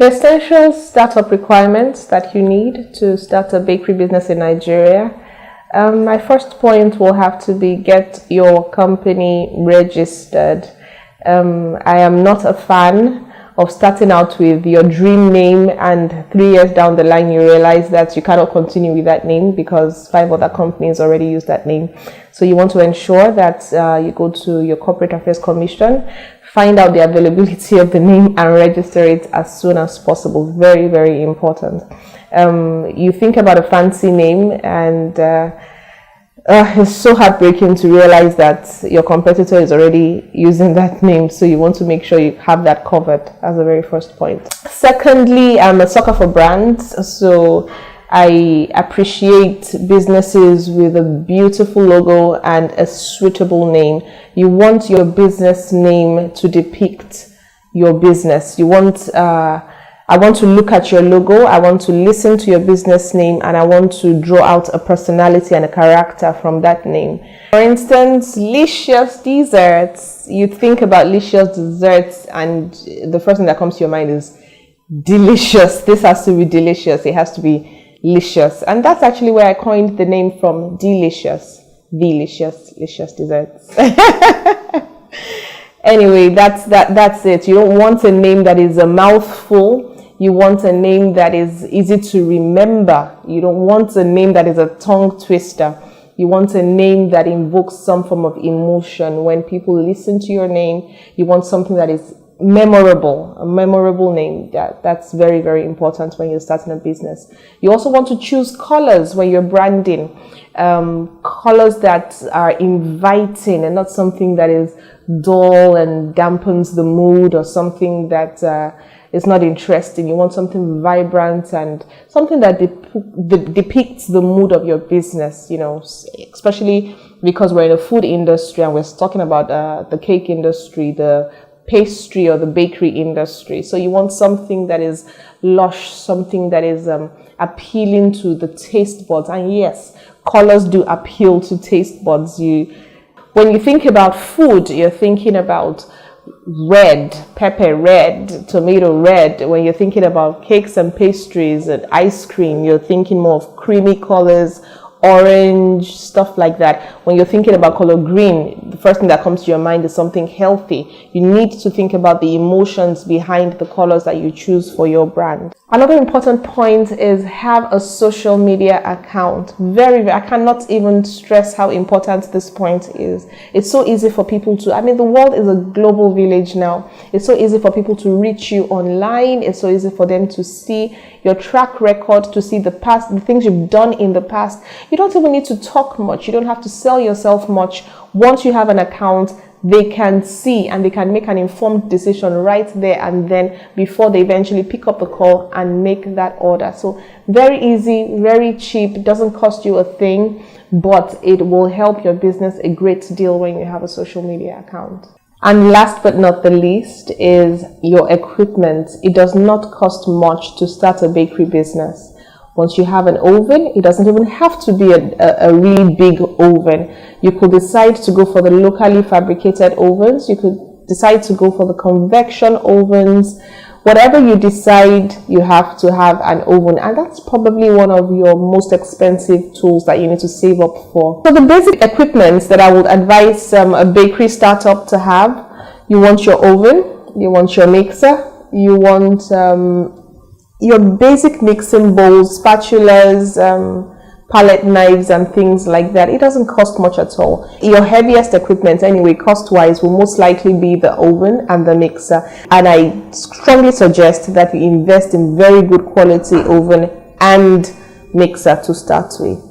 The essential startup requirements that you need to start a bakery business in Nigeria. My first point will have to be get your company registered. I am not a fan of starting out with your dream name and 3 years down the line you realize that you cannot continue with that name because 5 other companies already use that name. So you want to ensure that you go to your Corporate Affairs Commission, find out the availability of the name and register it as soon as possible. Very, very important. You think about a fancy name and it's so heartbreaking to realize that your competitor is already using that name. So you want to make sure you have that covered as a very first point. Secondly, I'm a sucker for brands. So I appreciate businesses with a beautiful logo and a suitable name. You want your business name to depict your business. You want, I want to look at your logo, I want to listen to your business name, and I want to draw out a personality and a character from that name. For instance, Licious desserts. You think about Licious desserts and the first thing that comes to your mind is delicious. This has to be delicious. It has to be Licious, and that's actually where I coined the name from. Delicious, delicious, Licious desserts. Anyway, that's it. You don't want a name that is a mouthful. You want a name that is easy to remember. You don't want a name that is a tongue twister. You want a name that invokes some form of emotion. When people listen to your name, you want something that is memorable, a memorable name. That's very, very important when you're starting a business. You also want to choose colors when you're branding, colors that are inviting and not something that is dull and dampens the mood, or something that is not interesting. You want something vibrant and something that depicts the mood of your business, you know, especially because we're in the food industry and we're talking about the cake industry, the pastry or the bakery industry. So you want something that is lush, something that is appealing to the taste buds. And yes, colors do appeal to taste buds. When you think about food, you're thinking about red, pepper red, tomato red. When you're thinking about cakes and pastries and ice cream, you're thinking more of creamy colors, orange, stuff like that. When you're thinking about color green, the first thing that comes to your mind is something healthy. You need to think about the emotions behind the colors that you choose for your brand. Another important point is have a social media account. I cannot even stress how important this point is. It's so easy for people to, the world is a global village now. It's so easy for people to reach you online. It's so easy for them to see your track record, to see the past, the things you've done in the past. You don't even need to talk much. You don't have to sell yourself much. Once you have an account, they can see and they can make an informed decision right there and then before they eventually pick up the call and make that order. So very easy, very cheap, doesn't cost you a thing, but it will help your business a great deal when you have a social media account. And last but not the least is your equipment. It does not cost much to start a bakery business. Once you have an oven, it doesn't even have to be a really big oven. You could decide to go for the locally fabricated ovens. You could decide to go for the convection ovens. Whatever you decide, you have to have an oven. And that's probably one of your most expensive tools that you need to save up for. So the basic equipment that I would advise a bakery startup to have: you want your oven, you want your mixer, you want your basic mixing bowls, spatulas, palette knives and things like that. It doesn't cost much at all. Your heaviest equipment anyway, cost-wise, will most likely be the oven and the mixer. And I strongly suggest that you invest in very good quality oven and mixer to start with.